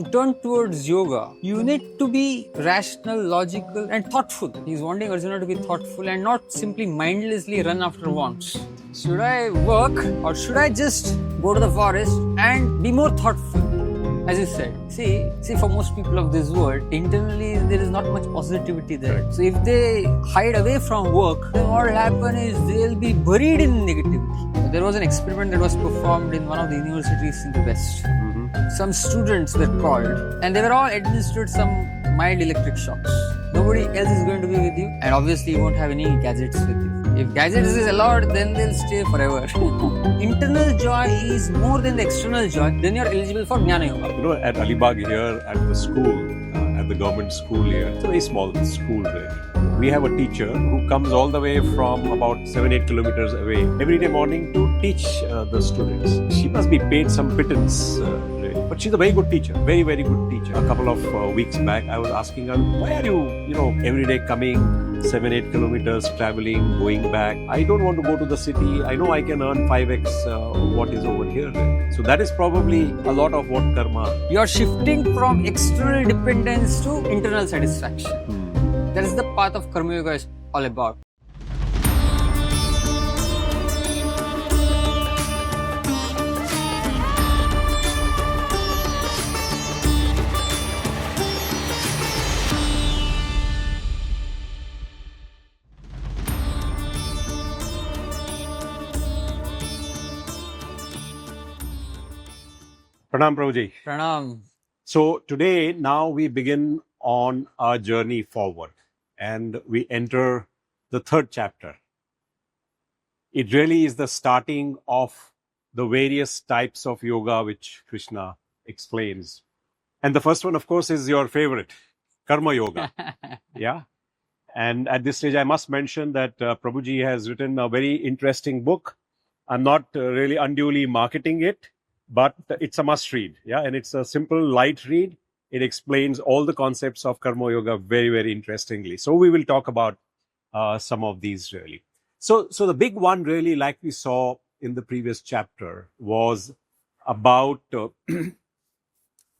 to turn towards yoga, you need to be rational, logical, and thoughtful. He's wanting Arjuna to be thoughtful and not simply mindlessly run after wants. Should I work or should I just go to the forest and be more thoughtful? As you said, see, for most people of this world, internally there is not much positivity there. So if they hide away from work, then what will happen is they'll be buried in negativity. There was an experiment that was performed in one of the universities in the West. Some students were called and they were all administered some mild electric shocks. Nobody else is going to be with you, and obviously you won't have any gadgets with you. If gadgets is allowed, then they'll stay forever. Internal joy is more than the external joy, then you're eligible for Jnana Yoga. You know, at Alibag here, at the school, at the government school here, it's a very small school really. We have a teacher who comes all the way from about 7-8 kilometers away every day morning to teach the students. She must be paid some pittance, really. But she's a very good teacher, very, very good teacher. A couple of weeks back, I was asking her, why are you, every day coming 7-8 kilometers, traveling, going back? I don't want to go to the city. I know I can earn 5x what is over here. So that is probably a lot of what karma. You are shifting from external dependence to internal satisfaction. That is the path of Karma Yoga is all about. Pranam Prabhuji. Pranam. So today, now we begin on our journey forward and we enter the third chapter. It really is the starting of the various types of yoga which Krishna explains. And the first one, of course, is your favorite, Karma Yoga. Yeah. And at this stage, I must mention that Prabhuji has written a very interesting book. I'm not really unduly marketing it, but it's a must read. Yeah. And it's a simple, light read. It explains all the concepts of Karma Yoga very, very interestingly. So we will talk about some of these really. So the big one really, like we saw in the previous chapter, was about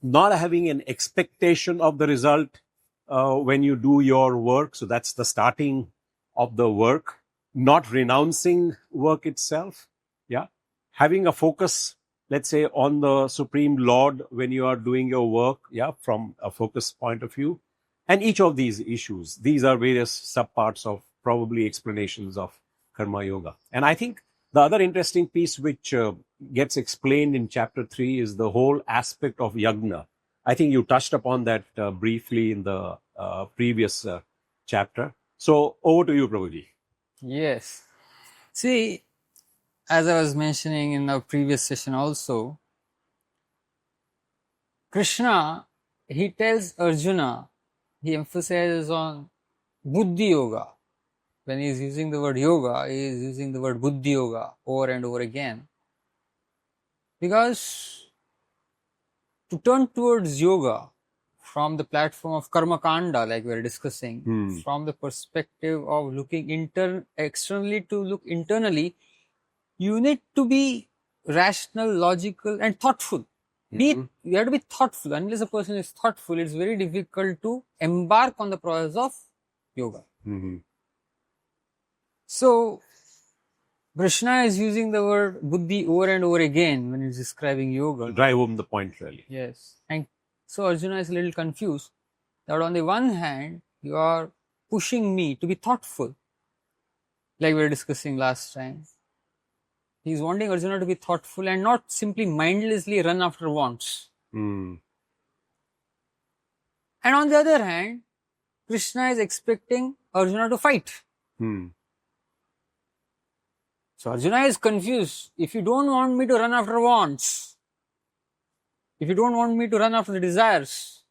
not having an expectation of the result when you do your work. So that's the starting of the work. Not renouncing work itself. Yeah. Having a focus, let's say, on the Supreme Lord when you are doing your work, yeah, from a focus point of view. And each of these issues, these are various subparts of probably explanations of Karma Yoga. And I think the other interesting piece which gets explained in chapter 3 is the whole aspect of Yagna. I think you touched upon that briefly in the previous chapter. So over to you, Prabhuji. Yes. See, as I was mentioning in our previous session also, Krishna, he tells Arjuna, he emphasizes on Buddhi Yoga. When he is using the word yoga, he is using the word Buddhi Yoga over and over again. Because to turn towards yoga from the platform of Karma Kanda, like we are discussing, from the perspective of looking externally to look internally, you need to be rational, logical, and thoughtful. You have to be thoughtful. Unless a person is thoughtful, it's very difficult to embark on the process of yoga. So, Krishna is using the word buddhi over and over again when he's describing yoga. Drive home the point, really. Yes. And so Arjuna is a little confused that on the one hand, you are pushing me to be thoughtful, like we were discussing last time. He's wanting Arjuna to be thoughtful and not simply mindlessly run after wants. And on the other hand, Krishna is expecting Arjuna to fight. So Arjuna is confused. If you don't want me to run after wants, if you don't want me to run after the desires,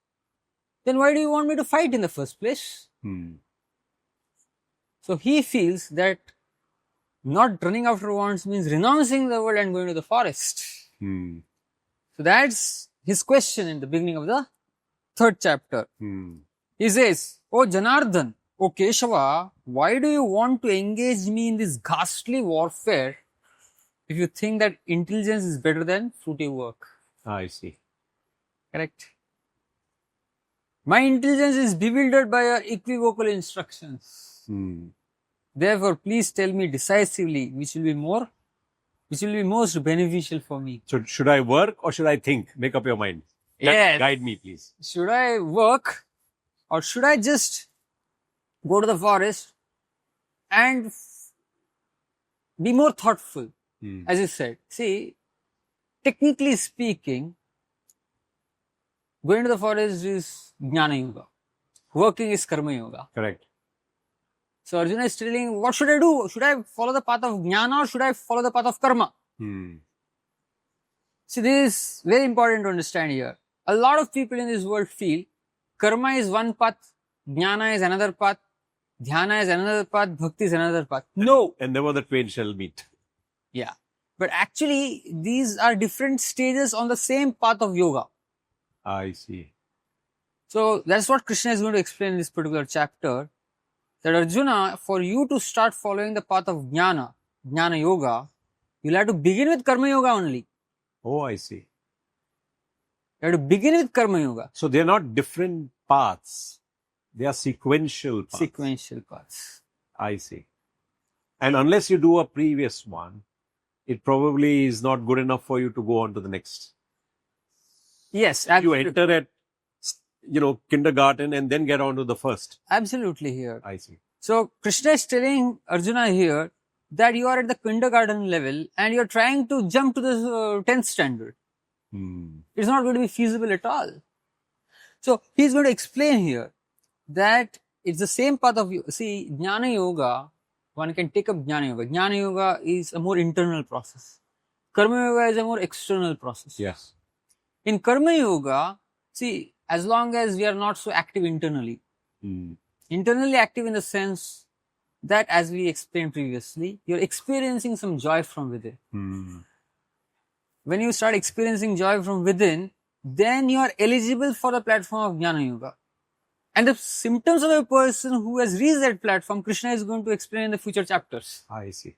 then why do you want me to fight in the first place? So he feels that not running after wants means renouncing the world and going to the forest. So that's his question in the beginning of the third chapter. He says, "Oh Janardhan, O Keshava, why do you want to engage me in this ghastly warfare if you think that intelligence is better than fruitive work?" I see. Correct? My intelligence is bewildered by your equivocal instructions. Therefore, please tell me decisively which will be most beneficial for me. So should I work or should I think? Make up your mind. Yes. Guide me, please. Should I work or should I just go to the forest and be more thoughtful? As you said, see, technically speaking, going to the forest is Jnana Yoga. Working is Karma Yoga. Correct. So Arjuna is telling, what should I do? Should I follow the path of Jnana or should I follow the path of Karma? See, this is very important to understand here. A lot of people in this world feel Karma is one path, Jnana is another path, Dhyana is another path, Bhakti is another path. No. And never the twain shall meet. Yeah. But actually, these are different stages on the same path of yoga. I see. So that's what Krishna is going to explain in this particular chapter. That Arjuna, for you to start following the path of Jnana, Jnana Yoga, you'll have to begin with Karma Yoga only. Oh, I see. You have to begin with Karma Yoga. So they're not different paths. They are sequential paths. Sequential paths. I see. And unless you do a previous one, it probably is not good enough for you to go on to the next. Yes, You absolutely. enter at, kindergarten and then get on to the first. Absolutely here. I see. So Krishna is telling Arjuna here that you are at the kindergarten level and you're trying to jump to the 10th standard. It's not going to be feasible at all. So he's going to explain here that it's the same path of, see, Jnana Yoga, one can take up Jnana Yoga. Jnana Yoga is a more internal process. Karma Yoga is a more external process. Yes. In Karma Yoga, see, as long as we are not so active internally, internally active in the sense that, as we explained previously, you're experiencing some joy from within. When you start experiencing joy from within, then you are eligible for the platform of Jnana Yoga. And the symptoms of a person who has reached that platform, Krishna is going to explain in the future chapters. I see.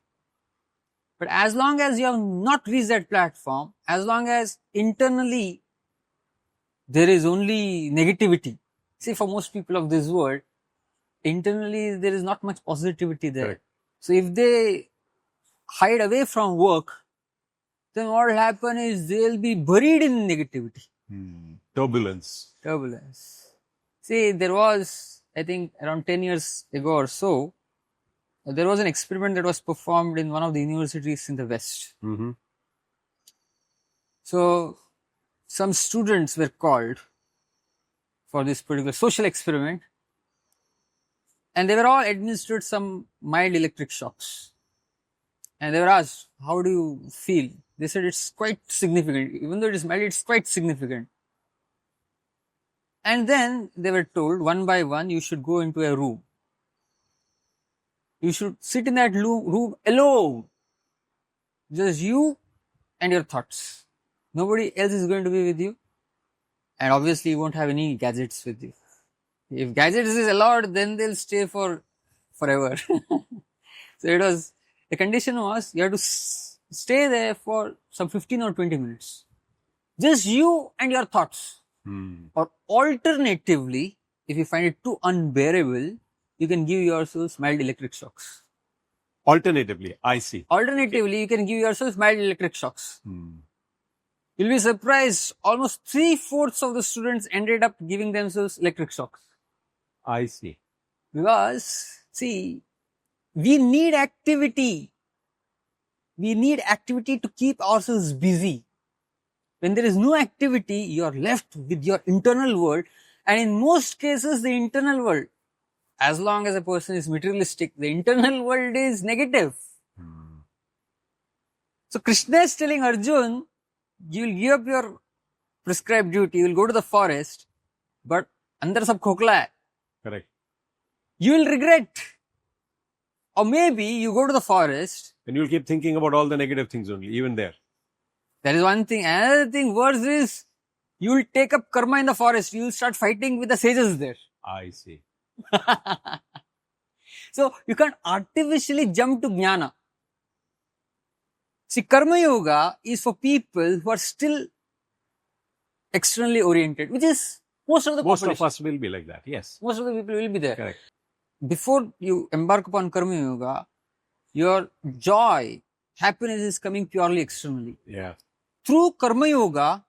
But as long as you have not reached that platform, as long as internally there is only negativity. See, for most people of this world, internally there is not much positivity there. Correct. So if they hide away from work, then what will happen is they'll be buried in negativity. Turbulence. See, there was, I think, around 10 years ago or so, there was an experiment that was performed in one of the universities in the West. So, some students were called for this particular social experiment and they were all administered some mild electric shocks. And they were asked, how do you feel? They said it's quite significant. Even though it is mild, it's quite significant. And then they were told, one by one, you should go into a room. You should sit in that room alone. Just you and your thoughts. Nobody else is going to be with you. And obviously, you won't have any gadgets with you. If gadgets is allowed, then they'll stay forever. So it was, the condition was, you have to stay there for some 15 or 20 minutes. Just you and your thoughts. Or alternatively, if you find it too unbearable, you can give yourself mild electric shocks. Alternatively, I see. Alternatively, you can give yourself mild electric shocks. You'll be surprised, almost 3/4 of the students ended up giving themselves electric shocks. I see. Because, see, we need activity. We need activity to keep ourselves busy. When there is no activity, you are left with your internal world. And in most cases, the internal world, as long as a person is materialistic, the internal world is negative. So Krishna is telling Arjuna, you will give up your prescribed duty, you will go to the forest, but andar sab khokla hai. Correct. You will regret. Or maybe you go to the forest. And you'll keep thinking about all the negative things only, even there. That is one thing. Another thing worse is, you will take up karma in the forest. You will start fighting with the sages there. I see. So, you can't artificially jump to jnana. See, karma yoga is for people who are still externally oriented, which is Most of the Most population, of us will be like that. Yes. most of the people will be there. Correct. Before you embark upon Karma Yoga, your joy, happiness is coming purely externally. Yeah. Through Karma Yoga,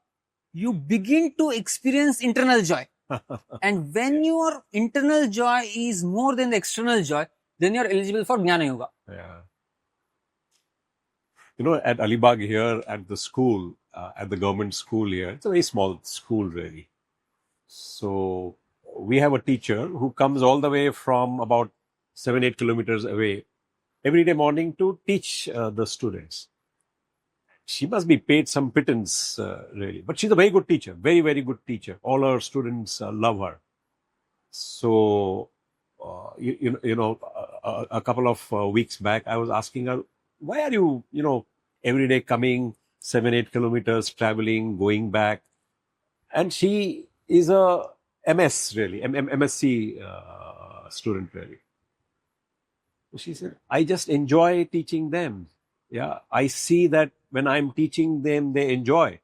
you begin to experience internal joy. And when your internal joy is more than the external joy, then you are eligible for Jnana Yoga. Yeah. You know, at Alibag here, at the school, at the government school here, it's a very small school really. So we have a teacher who comes all the way from about 7-8 kilometers away every day morning to teach the students. She must be paid some pittance, really. But she's a very good teacher, very, very good teacher. All her students love her. So, a couple of weeks back, I was asking her, why are you, every day coming 7-8 kilometers, traveling, going back? And she is a MS, really, MSc student, really. She said, I just enjoy teaching them. Yeah, I see that when I'm teaching them, they enjoy.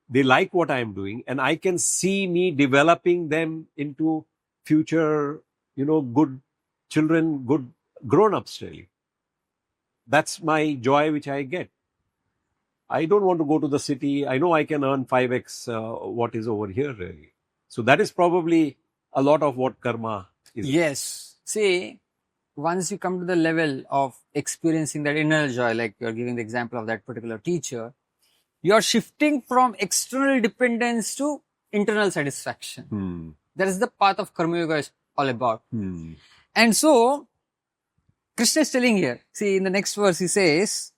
They like what I'm doing, and I can see me developing them into future, good children, good grown-ups, really. That's my joy which I get. I don't want to go to the city. I know I can earn 5x what is over here, really. So that is probably a lot of what karma is. Yes. See, once you come to the level of experiencing that inner joy, like you're giving the example of that particular teacher, you're shifting from external dependence to internal satisfaction. That is the path of Karma Yoga is all about. And so, Krishna is telling here, see in the next verse he says,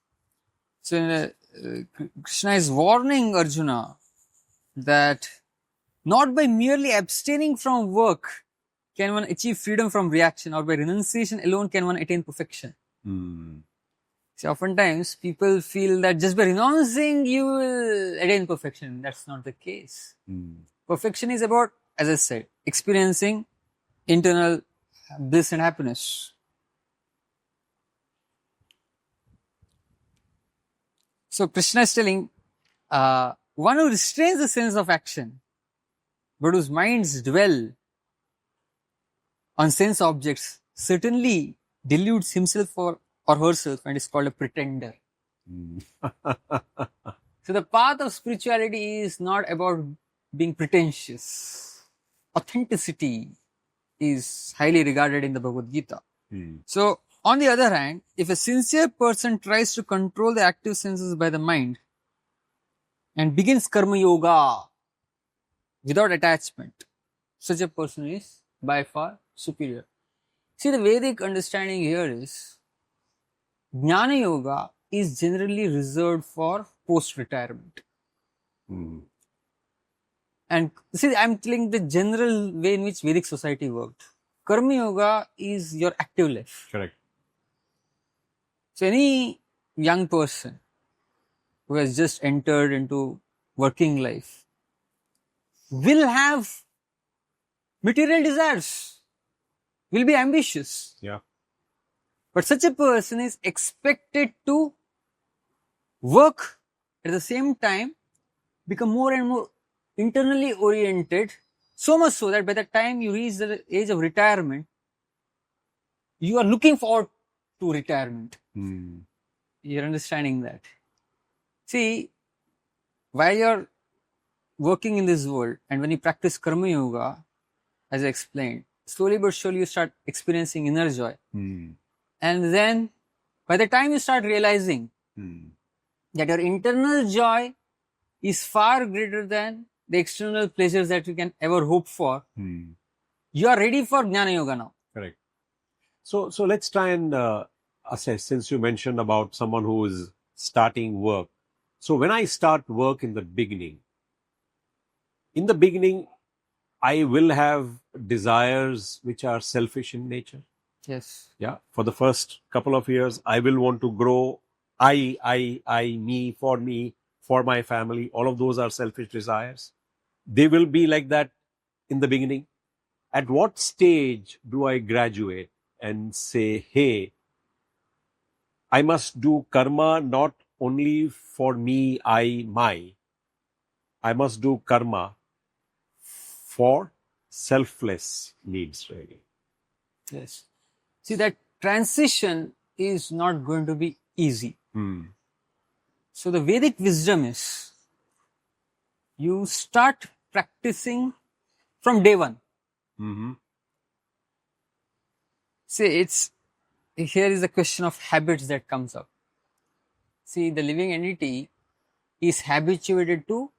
Krishna is warning Arjuna that not by merely abstaining from work can one achieve freedom from reaction, or by renunciation alone can one attain perfection. See, oftentimes people feel that just by renouncing you will attain perfection. That's not the case. Perfection is about, as I said, experiencing internal bliss and happiness. So Krishna is telling, one who restrains the sense of action, but whose minds dwell on sense objects, certainly deludes himself or herself and is called a pretender. So the path of spirituality is not about being pretentious. Authenticity is highly regarded in the Bhagwad Gita. So, on the other hand, if a sincere person tries to control the active senses by the mind and begins Karma Yoga without attachment, such a person is by far superior. See, the Vedic understanding here is Jnana Yoga is generally reserved for post-retirement. And see, I'm telling the general way in which Vedic society worked. Karma Yoga is your active life. Correct. So any young person who has just entered into working life will have material desires, will be ambitious. Yeah. But such a person is expected to work at the same time, become more and more internally oriented, so much so that by the time you reach the age of retirement, you are looking forward to retirement. You're understanding that. See, while you're working in this world and when you practice Karma Yoga, as I explained, slowly but surely you start experiencing inner joy. And then by the time you start realizing that your internal joy is far greater than the external pleasures that you can ever hope for, you are ready for Jnana Yoga now. Correct. So let's try and assess, since you mentioned about someone who is starting work. So when I start work in the beginning, I will have desires which are selfish in nature. Yes. Yeah. For the first couple of years, I will want to grow. I, me, for my family. All of those are selfish desires. They will be like that in the beginning. At what stage do I graduate and say, hey, I must do karma not only for me, I, my. I must do karma for selfless needs, really. Yes. See, that transition is not going to be easy. So the Vedic wisdom is, you start practicing from day one. See, here is the question of habits that comes up. See, the living entity is habituated to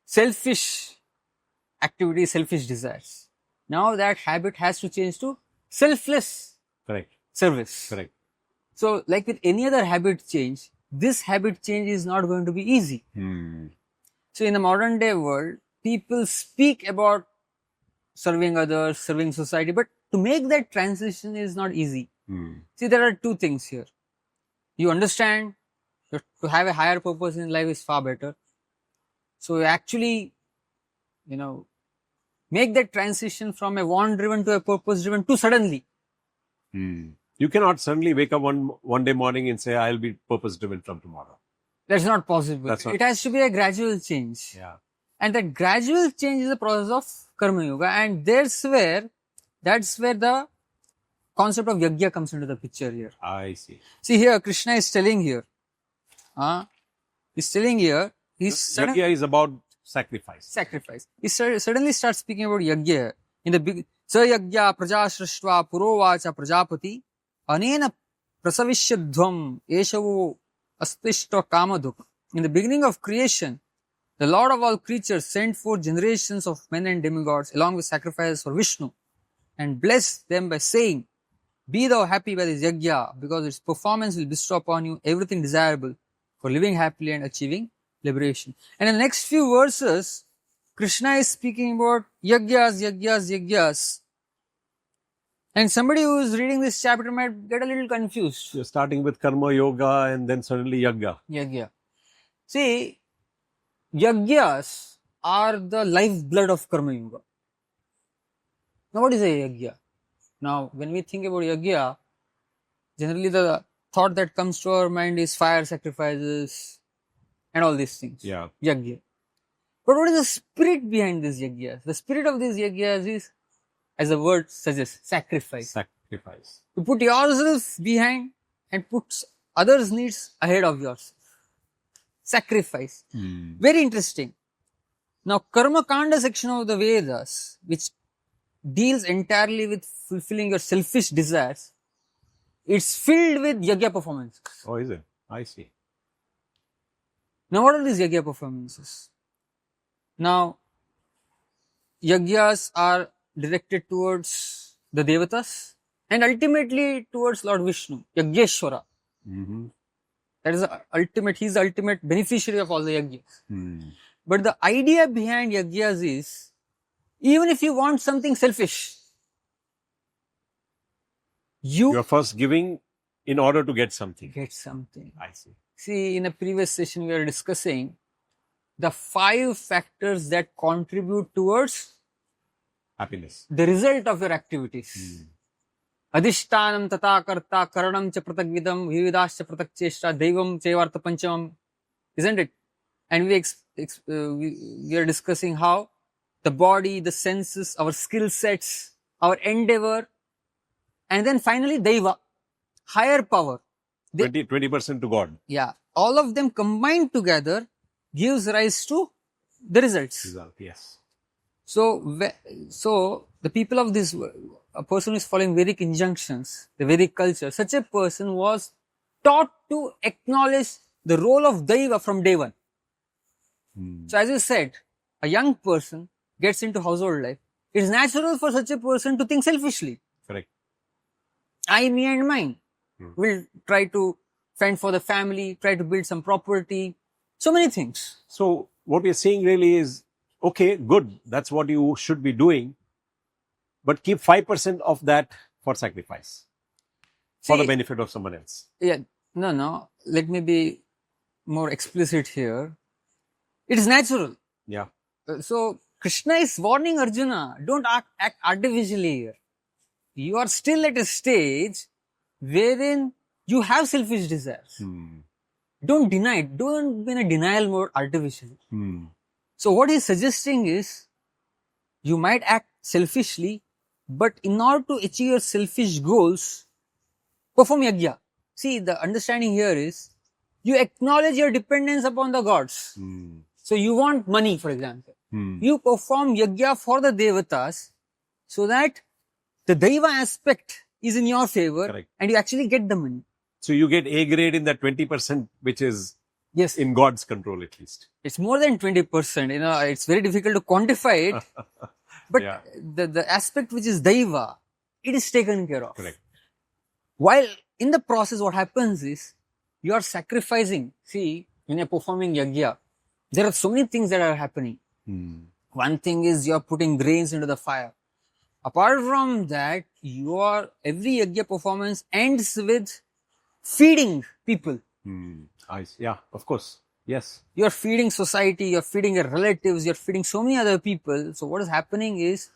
selfish activities, selfish desires. Now that habit has to change to selfless Correct. service. Correct. So, like with any other habit change, this habit change is not going to be easy. So, in the modern day world, people speak about serving others, serving society, but to make that transition is not easy. See, there are two things here. You understand that to have a higher purpose in life is far better. So, you actually, make that transition from a want-driven to a purpose-driven too suddenly. You cannot suddenly wake up one day morning and say, I'll be purpose-driven from tomorrow. That's not possible. It has to be a gradual change. Yeah. And that gradual change is the process of Karma Yoga. And that's where the concept of Yagnya comes into the picture here. I see. See here, Krishna is telling here. Yagnya is about sacrifice. He suddenly starts speaking about Yagnya. In the big, Sa Yagnya Prajashrashva Purovacha Prajapati Anena Prasavishyadhvam Eshavu Astishta Kamaduk. In the beginning of creation, the Lord of all creatures sent forth generations of men and demigods along with sacrifices for Vishnu and blessed them by saying, be thou happy by this Yagnya, because its performance will bestow upon you everything desirable for living happily and achieving liberation. And in the next few verses, Krishna is speaking about Yagnyas. And somebody who is reading this chapter might get a little confused. You're starting with Karma Yoga and then suddenly Yagnya. See, Yagnyas are the lifeblood of Karma Yoga. Now, what is a Yagnya? Now, when we think about Yagnya, generally the thought that comes to our mind is fire sacrifices and all these things. Yeah. Yagnya. But what is the spirit behind these Yagnyas? The spirit of these Yagnyas is, as the word suggests, sacrifice. You put yourself behind and put others' needs ahead of yours. Sacrifice. Very interesting. Now, Karma Kanda section of the Vedas, which deals entirely with fulfilling your selfish desires, it's filled with Yagnya performances. Oh, is it? I see. Now, what are these Yagnya performances? Now, Yagnyas are directed towards the Devatas and ultimately towards Lord Vishnu, Yagyeshwara. That is the ultimate, he's the ultimate beneficiary of all the Yagnyas. But the idea behind Yagnyas is, even if you want something selfish, you're first giving in order to get something. I see. See, in a previous session we were discussing the 5 factors that contribute towards happiness, the result of your activities. Adhishtanam tata karta karanam cha pratagvidam vividascha pratakcheshta devam chevartha panchamam. Isn't it? And we are discussing how the body, the senses, our skill sets, our endeavor, and then finally Deva, higher power. 20% to God. Yeah. All of them combined together gives rise to the results. Yes. So the people of this, a person who is following Vedic injunctions, the Vedic culture, such a person was taught to acknowledge the role of Daiva from day one. So as you said, a young person gets into household life. It is natural for such a person to think selfishly. Correct. I, me and mine. Will try to fend for the family, try to build some property, so many things. So what we are saying really is, okay, good, that's what you should be doing, but keep 5% of that for sacrifice, for the benefit of someone else. Yeah, no, let me be more explicit here. It is natural. Yeah. So Krishna is warning Arjuna, don't act artificially here. You are still at a stage wherein you have selfish desires. Don't deny it. Don't be in a denial mode artificially. So what he's suggesting is, you might act selfishly, but in order to achieve your selfish goals, perform yagya. See, the understanding here is you acknowledge your dependence upon the gods. So you want money, for example. You perform yagya for the devatas so that the deva aspect is in your favor. Correct. And you actually get the money. So you get A grade in that 20%, which is Yes, in God's control at least. it's more than 20%. You know, it's very difficult to quantify it. But Yeah. the aspect which is daiva, it is taken care of. Correct. While in the process, what happens is you are sacrificing. See, when you're performing yagya, there are so many things that are happening. One thing is you are putting grains into the fire. Apart from that, every yagya performance ends with feeding people. Yeah, of course. Yes. You're feeding society, you're feeding your relatives, you're feeding so many other people. So what is happening is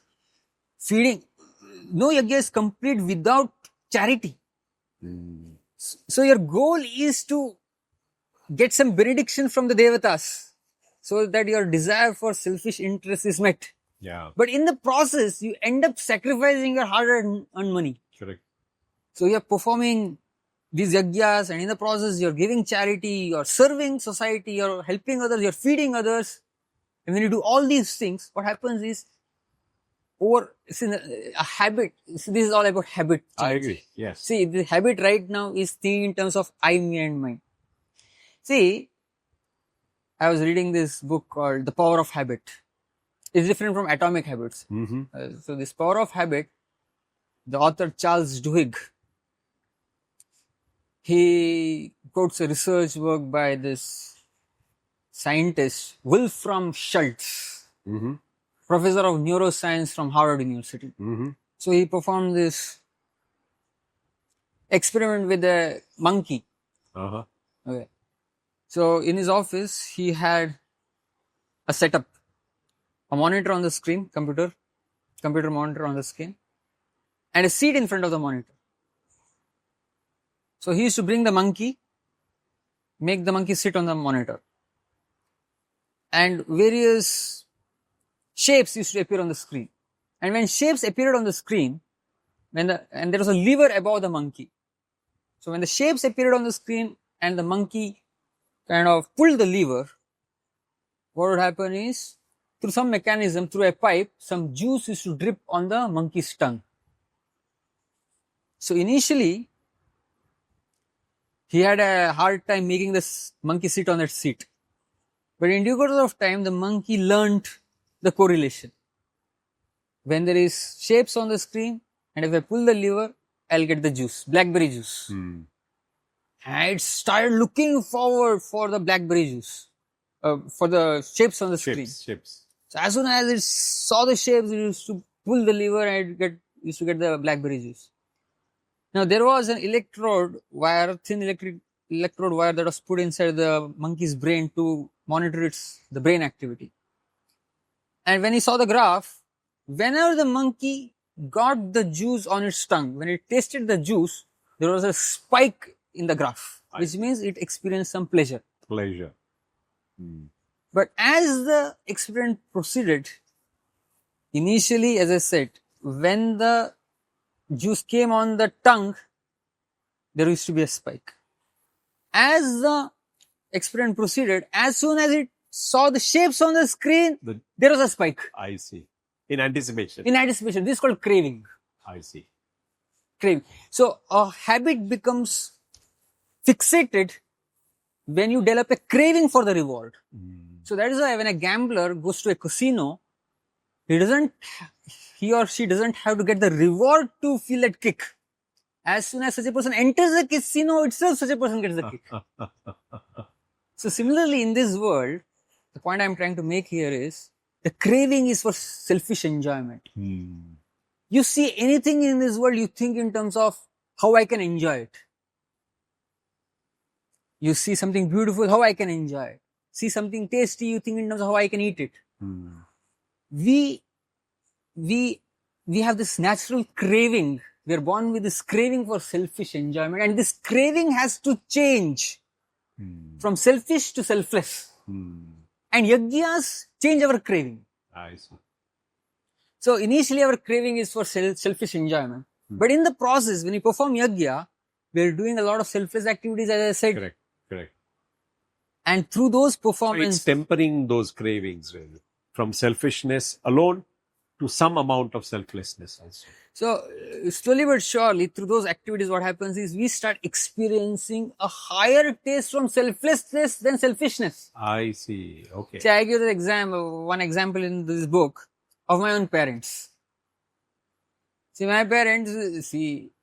feeding. No yagya is complete without charity. So your goal is to get some benediction from the devatas so that your desire for selfish interest is met. Yeah. But in the process, you end up sacrificing your hard-earned money. Correct. So you're performing these yagyas, and in the process, you're giving charity, you're serving society, you're helping others, you're feeding others. And when you do all these things, what happens is, it's in a habit. See, this is all about habit. I agree. Yes. See, the habit right now is thinking in terms of I, me, and mine. See, I was reading this book called The Power of Habit. It's different from Atomic Habits. So this Power of Habit, the author Charles Duhigg, he quotes a research work by this scientist, Wolfram Schultz, professor of neuroscience from Harvard University. So he performed this experiment with a monkey. Okay. So in his office, he had a setup, a monitor on the screen, computer monitor on the screen, and a seat in front of the monitor. So he used to bring the monkey, make the monkey sit on the monitor, and various shapes used to appear on the screen. And when shapes appeared on the screen, and there was a lever above the monkey. So when the shapes appeared on the screen and the monkey kind of pulled the lever, what would happen is, through some mechanism, through a pipe, some juice used to drip on the monkey's tongue. So initially, he had a hard time making this monkey sit on that seat. But in due course of time, the monkey learned the correlation. When there is shapes on the screen, and if I pull the lever, I'll get the juice, blackberry juice. And it started looking forward for the blackberry juice, for the shapes on the screen. Shapes. So as soon as it saw the shapes, it used to pull the lever and it used to get the blackberry juice. Now there was an electrode wire, thin electrode wire that was put inside the monkey's brain to monitor the brain activity. And when he saw the graph, whenever the monkey got the juice on its tongue, when it tasted the juice, there was a spike in the graph, which means it experienced some pleasure. But as the experiment proceeded, initially, as I said, when the juice came on the tongue, there used to be a spike. As the experiment proceeded, as soon as it saw the shapes on the screen, there was a spike. I see. In anticipation. This is called craving. I see. Craving. So a habit becomes fixated when you develop a craving for the reward. So that is why when a gambler goes to a casino, he or she doesn't have to get the reward to feel that kick. As soon as such a person enters the casino itself, such a person gets the kick. So similarly, in this world, the point I'm trying to make here is, the craving is for selfish enjoyment. You see anything in this world, you think in terms of how I can enjoy it. You see something beautiful, how I can enjoy it. See something tasty, you think in terms of how I can eat it. We have this natural craving. We are born with this craving for selfish enjoyment, and this craving has to change from selfish to selfless. And Yagnyas change our craving. I see. So initially our craving is for selfish enjoyment. But in the process, when you perform yagya, we are doing a lot of selfless activities, as I said. Correct. And through those So it's performances, tempering those cravings, really, from selfishness alone to some amount of selflessness also. so slowly but surely, through those activities, what happens is we start experiencing a higher taste from selflessness than selfishness. I see. Okay. See, I give one example in this book of my own parents. See, my parents,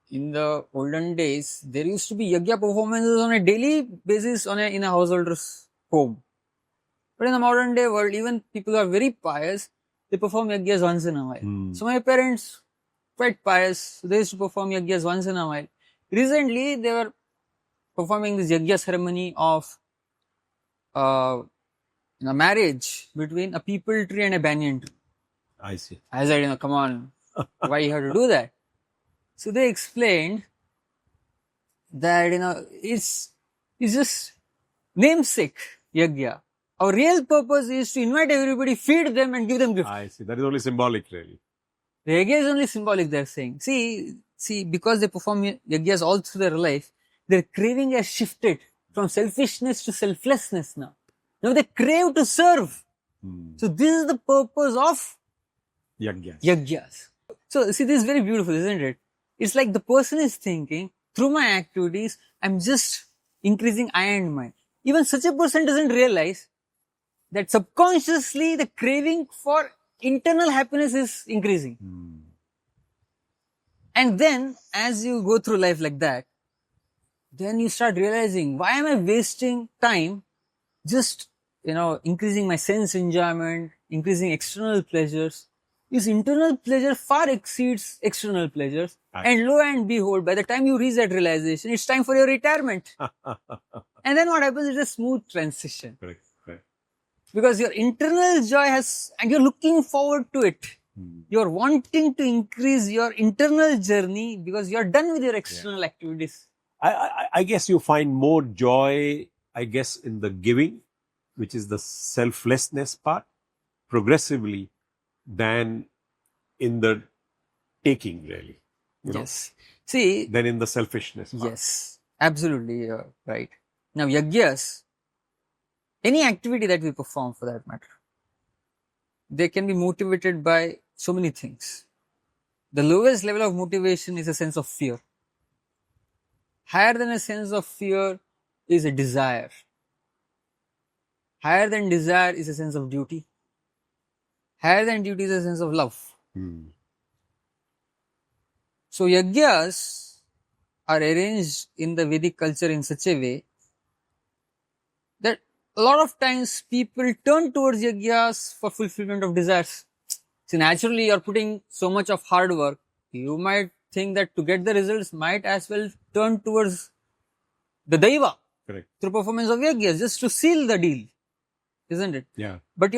in the olden days, there used to be yagya performances on a daily basis in a householder's home. But in the modern day world, even people who are very pious, they perform yagyas once in a while. So my parents, quite pious, so they used to perform yagyas once in a while. Recently, they were performing this yagya ceremony of a marriage between a peepal tree and a banyan tree. I see. I said, come on, why you have to do that? So they explained that, it's just namesake yagya. Our real purpose is to invite everybody, feed them and give them gifts. I see. That is only symbolic, really. The yagya is only symbolic, they're saying. See, because they perform yagyas all through their life, their craving has shifted from selfishness to selflessness now. Now they crave to serve. So this is the purpose of yagyas. So see, this is very beautiful, isn't it? It's like the person is thinking, through my activities, I'm just increasing I and mine. Even such a person doesn't realize that subconsciously the craving for internal happiness is increasing. And then, as you go through life like that, then you start realizing, why am I wasting time just, increasing my sense enjoyment, increasing external pleasures? This internal pleasure far exceeds external pleasures. And lo and behold, by the time you reach that realization, it's time for your retirement. And then what happens is a smooth transition. Correct. Because your internal joy and you're looking forward to it. You're wanting to increase your internal journey because you're done with your external activities. I guess you find more joy, in the giving, which is the selflessness part, progressively, than in the taking, really. Yes. See, than in the selfishness part. Yes, absolutely, you're right. Now, yagyas, any activity that we perform for that matter, they can be motivated by so many things. The lowest level of motivation is a sense of fear. Higher than a sense of fear is a desire. Higher than desire is a sense of duty. Higher than duty is a sense of love. So yagyas are arranged in the Vedic culture in such a way that a lot of times people turn towards yagyas for fulfillment of desires. See, naturally you're putting so much of hard work, you might think that to get the results might as well turn towards the Daiva. Correct. Through performance of yagyas, just to seal the deal, isn't it? Yeah. But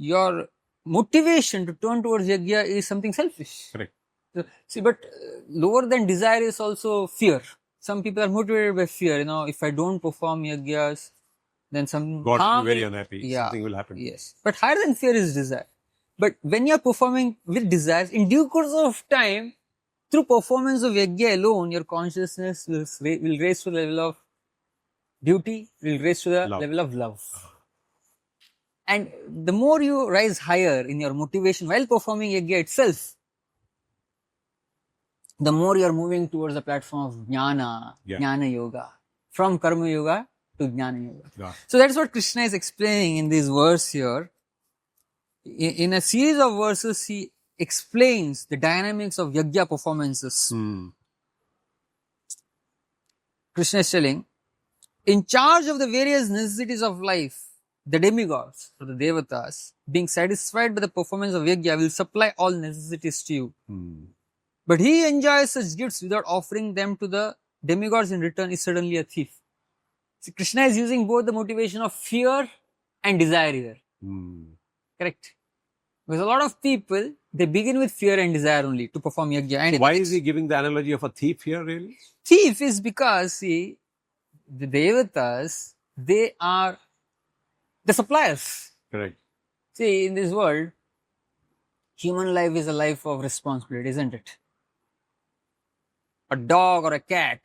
your motivation to turn towards yagya is something selfish. Correct. So, see, but lower than desire is also fear. Some people are motivated by fear. If I don't perform yagyas, then some God harm will be very unhappy. Something will happen. Yes. But higher than fear is desire. But when you are performing with desires, in due course of time, through performance of yagya alone, your consciousness will raise to the level of duty, will raise to the level of love. And the more you rise higher in your motivation while performing yagya itself, the more you are moving towards the platform of jnana yoga, from karma yoga to jnana yoga. Yeah. So that's what Krishna is explaining in this verse here. In a series of verses, he explains the dynamics of yagya performances. Krishna is telling, in charge of the various necessities of life, the demigods or the devatas, being satisfied by the performance of yagya, will supply all necessities to you. But he enjoys such gifts without offering them to the demigods in return is certainly a thief. See, Krishna is using both the motivation of fear and desire here. Correct? Because a lot of people, they begin with fear and desire only to perform yagya. And why is he giving the analogy of a thief here, really? Thief is because, see, the devatas, they are the suppliers. Correct. See, in this world, human life is a life of responsibility, isn't it? A dog or a cat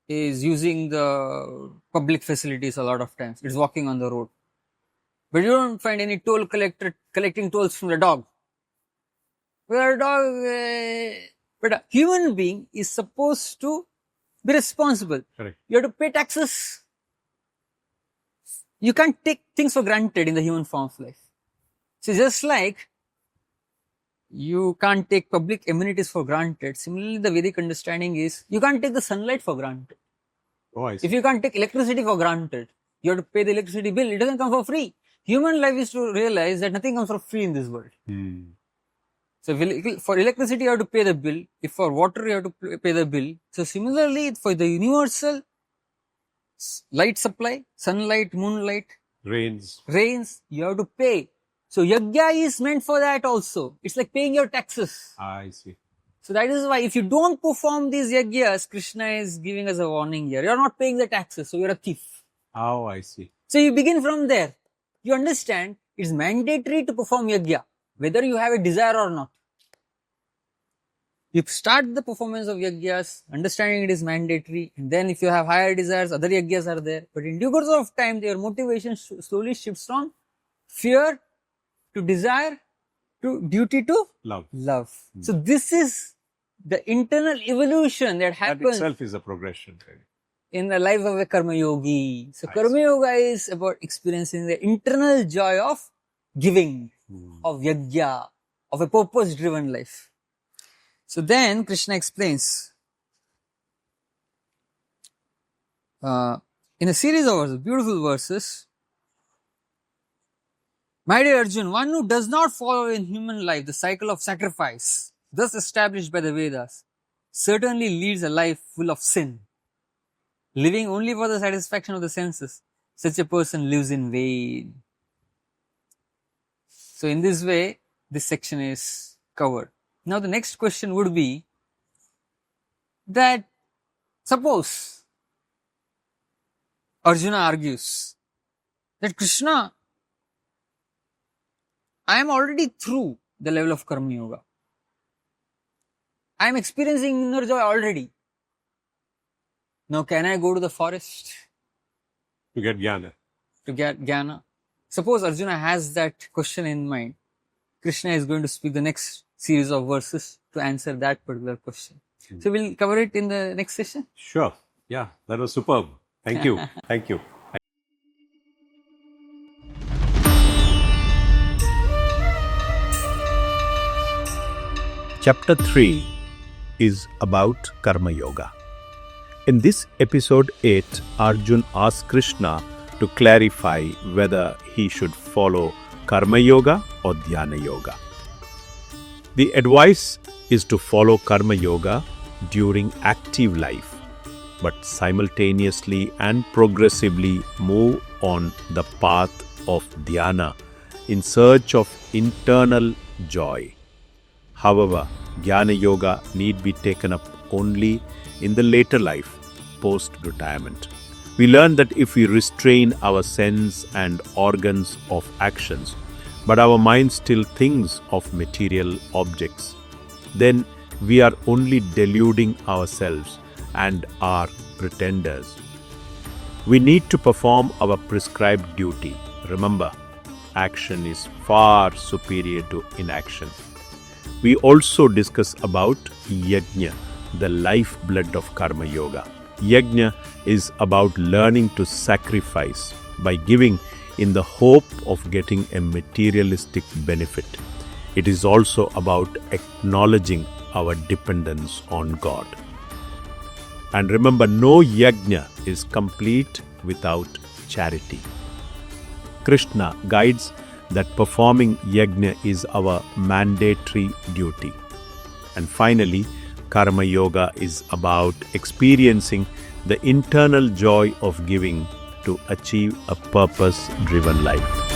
is using the public facilities a lot of times. It's walking on the road. But you don't find any toll collector collecting tolls from the dog. Well, a dog, but a human being is supposed to be responsible. Correct. You have to pay taxes. You can't take things for granted in the human form of life. So just like you can't take public amenities for granted, similarly the Vedic understanding is you can't take the sunlight for granted. Oh, I see. If you can't take electricity for granted, you have to pay the electricity bill. It doesn't come for free. Human life is to realize that nothing comes for free in this world. So for electricity, you have to pay the bill. If for water, you have to pay the bill. So similarly, for the universal light supply, sunlight, moonlight, Rains. you have to pay. So Yagnya is meant for that also. It's like paying your taxes. I see. So that is why if you don't perform these Yagnyas, Krishna is giving us a warning here. You're not paying the taxes, so you're a thief. Oh, I see. So you begin from there. You understand it's mandatory to perform Yagnya, whether you have a desire or not. You start the performance of Yagnyas, understanding it is mandatory, and then if you have higher desires, other Yagnyas are there. But in due course of time, your motivation slowly shifts from fear to desire to duty to love. So this is the internal evolution that happens. That itself is a progression. In the life of a karma yogi. So karma yoga is about experiencing the internal joy of giving, of yagya, of a purpose driven life. So then Krishna explains in a series of verses, beautiful verses. My dear Arjuna, one who does not follow in human life the cycle of sacrifice, thus established by the Vedas, certainly leads a life full of sin. Living only for the satisfaction of the senses, such a person lives in vain. So in this way, this section is covered. Now the next question would be that suppose Arjuna argues that Krishna, I am already through the level of karma yoga. I am experiencing inner joy already. Now can I go to the forest? To get Gyana. To get Gyana. Suppose Arjuna has that question in mind. Krishna is going to speak the next series of verses to answer that particular question. So we'll cover it in the next session. Sure. Yeah, that was superb. Thank you. Thank you. Chapter 3 is about Karma Yoga. In this episode 8, Arjuna asks Krishna to clarify whether he should follow Karma Yoga or Dhyana Yoga. The advice is to follow Karma Yoga during active life, but simultaneously and progressively move on the path of Dhyana in search of internal joy. However, Jnana Yoga need be taken up only in the later life, post-retirement. We learn that if we restrain our sense and organs of actions, but our mind still thinks of material objects, then we are only deluding ourselves and are pretenders. We need to perform our prescribed duty. Remember, action is far superior to inaction. We also discuss about Yagnya, the lifeblood of Karma Yoga. Yagnya is about learning to sacrifice by giving in the hope of getting a materialistic benefit. It is also about acknowledging our dependence on God. And remember, no Yagnya is complete without charity. Krishna guides that performing Yagnya is our mandatory duty. And finally, Karma Yoga is about experiencing the internal joy of giving to achieve a purpose-driven life.